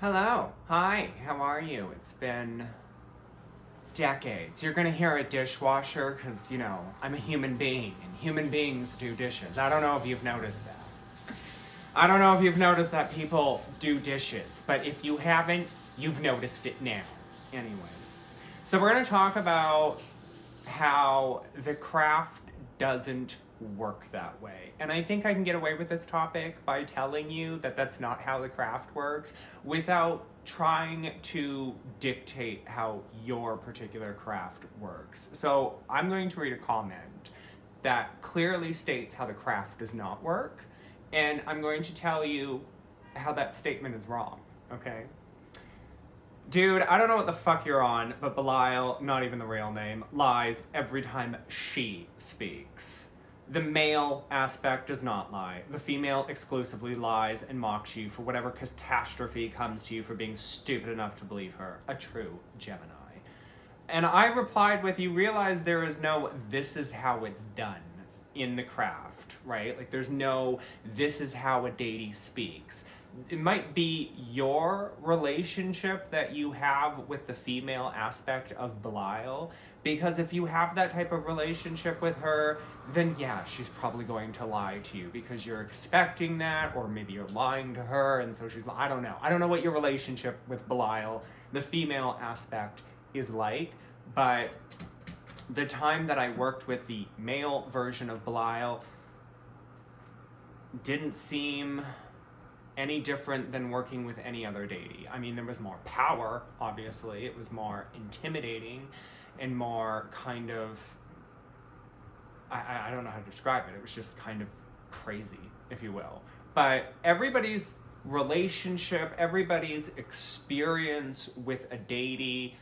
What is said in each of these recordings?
Hello. Hi. How are you? It's been decades. You're gonna hear a dishwasher because, I'm a human being and human beings do dishes. I don't know if you've noticed that. I don't know if you've noticed that people do dishes, but if you haven't, you've noticed it now. Anyways. So we're gonna talk about how the craft doesn't work that way. And I think I can get away with this topic by telling you that that's not how the craft works without trying to dictate how your particular craft works. So I'm going to read a comment that clearly states how the craft does not work, and I'm going to tell you how that statement is wrong, okay? Dude, I don't know what the fuck you're on, but Belial, not even the real name, lies every time she speaks. The male aspect does not lie. The female exclusively lies and mocks you for whatever catastrophe comes to you for being stupid enough to believe her. A true Gemini. And I replied with, you realize there is no, this is how it's done in the craft, right? Like there's no, this is how a deity speaks. It might be your relationship that you have with the female aspect of Belial, because if you have that type of relationship with her, then yeah, she's probably going to lie to you because you're expecting that, or maybe you're lying to her, and so she's, I don't know. I don't know what your relationship with Belial, the female aspect, is like, but the time that I worked with the male version of Belial didn't seem any different than working with any other deity. I mean, there was more power, obviously. It was more intimidating and more kind of, I don't know how to describe it. It was just kind of crazy, if you will. But everybody's relationship, everybody's experience with a deity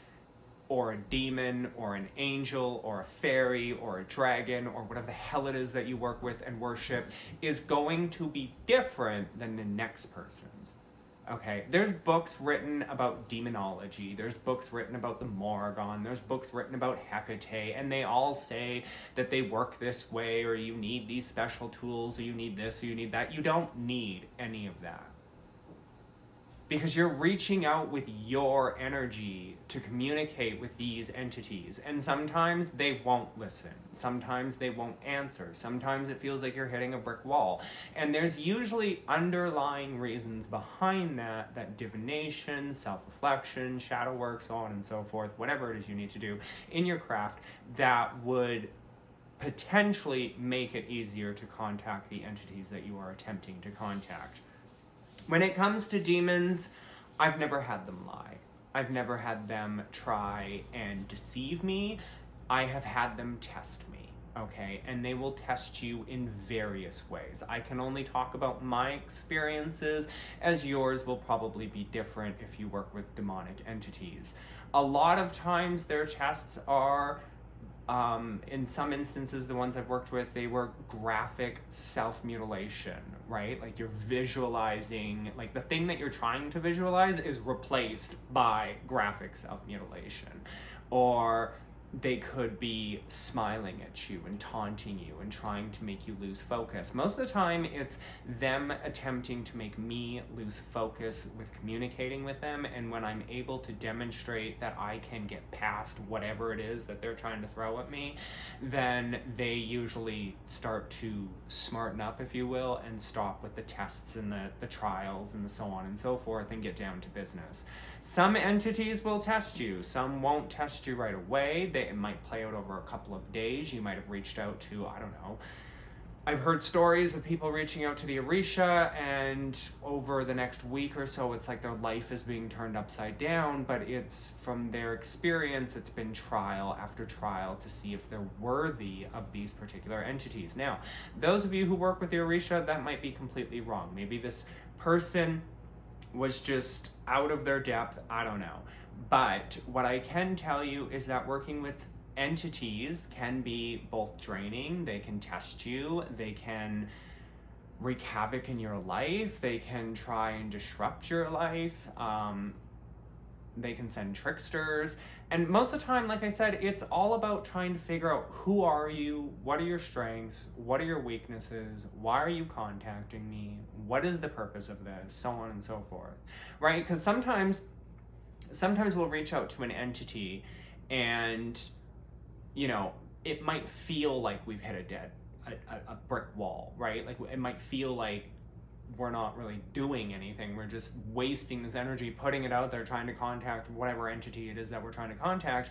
or a demon or an angel or a fairy or a dragon or whatever the hell it is that you work with and worship is going to be different than the next person's. Okay, there's books written about demonology, there's books written about the Morrigan, there's books written about Hecate, and they all say that they work this way, or you need these special tools, or you need this, or you need that. You don't need any of that. Because you're reaching out with your energy to communicate with these entities. And sometimes they won't listen. Sometimes they won't answer. Sometimes it feels like you're hitting a brick wall. And there's usually underlying reasons behind that divination, self-reflection, shadow work, so on and so forth, whatever it is you need to do in your craft that would potentially make it easier to contact the entities that you are attempting to contact. When it comes to demons, I've never had them lie. I've never had them try and deceive me. I have had them test me, okay? And they will test you in various ways. I can only talk about my experiences, as yours will probably be different if you work with demonic entities. A lot of times their tests are, in some instances, the ones I've worked with, they were graphic self-mutilation, right? Like you're visualizing, like the thing that you're trying to visualize is replaced by graphic self-mutilation. Or they could be smiling at you and taunting you and trying to make you lose focus. Most of the time, it's them attempting to make me lose focus with communicating with them, and when I'm able to demonstrate that I can get past whatever it is that they're trying to throw at me, then they usually start to smarten up, if you will, and stop with the tests and the trials and the so on and so forth and get down to business. Some entities will test you, some won't test you right away. It might play out over a couple of days. You might have reached out to, I don't know. I've heard stories of people reaching out to the Orisha, and over the next week or so, it's like their life is being turned upside down, but it's from their experience, it's been trial after trial to see if they're worthy of these particular entities. Now, those of you who work with the Orisha, that might be completely wrong. Maybe this person was just out of their depth, I don't know. But what I can tell you is that working with entities can be both draining, they can test you, they can wreak havoc in your life, they can try and disrupt your life, they can send tricksters, And most of the time, like I said, it's all about trying to figure out who are you, what are your strengths, what are your weaknesses, why are you contacting me, what is the purpose of this, so on and so forth, right? Because sometimes we'll reach out to an entity and, you know, it might feel like we've hit a brick wall, right? Like it might feel like we're not really doing anything. We're just wasting this energy, putting it out there, trying to contact whatever entity it is that we're trying to contact.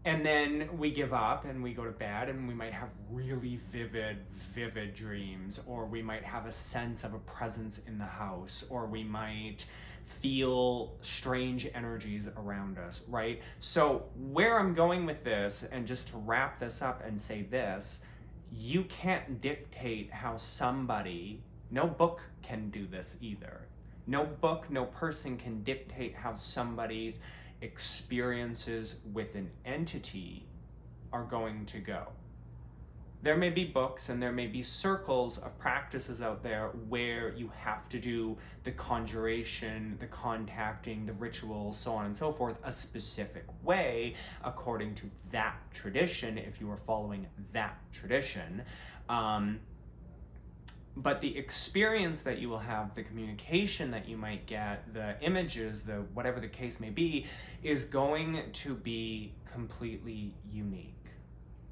And then we give up and we go to bed, and we might have really vivid dreams, or we might have a sense of a presence in the house, or we might feel strange energies around us, right? So where I'm going with this, and just to wrap this up and say this, you can't dictate how somebody, no book can do this either. No book, no person can dictate how somebody's experiences with an entity are going to go. There may be books and there may be circles of practices out there where you have to do the conjuration, the contacting, the rituals, so on and so forth, a specific way according to that tradition, if you are following that tradition. But the experience that you will have, the communication that you might get, the images, the whatever the case may be, is going to be completely unique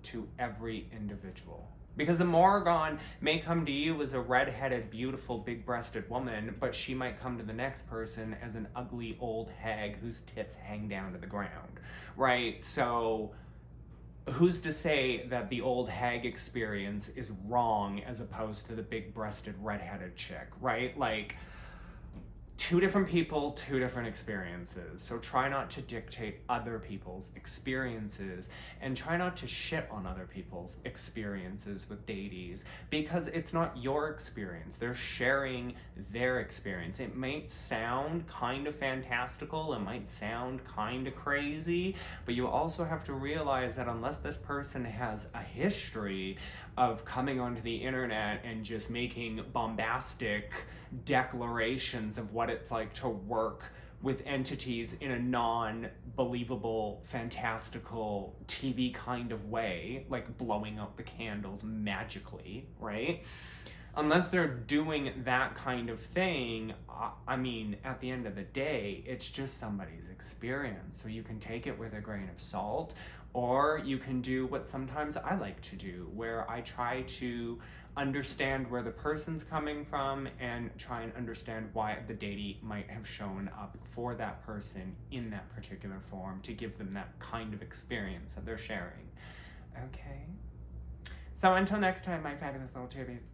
to every individual. Because a Morrigan may come to you as a red-headed, beautiful, big-breasted woman, but she might come to the next person as an ugly old hag whose tits hang down to the ground, right? So who's to say that the old hag experience is wrong as opposed to the big-breasted, red-headed chick, right? Like, two different people, two different experiences. So try not to dictate other people's experiences, and try not to shit on other people's experiences with deities, because it's not your experience. They're sharing their experience. It might sound kind of fantastical, it might sound kind of crazy, but you also have to realize that unless this person has a history of coming onto the internet and just making bombastic declarations of what it's like to work with entities in a non-believable, fantastical TV kind of way, like blowing out the candles magically, right? Unless they're doing that kind of thing, I mean, at the end of the day, it's just somebody's experience. So you can take it with a grain of salt, or you can do what sometimes I like to do, where I try to understand where the person's coming from and try and understand why the deity might have shown up for that person in that particular form to give them that kind of experience that they're sharing. Okay? So until next time, my fabulous little chibbies.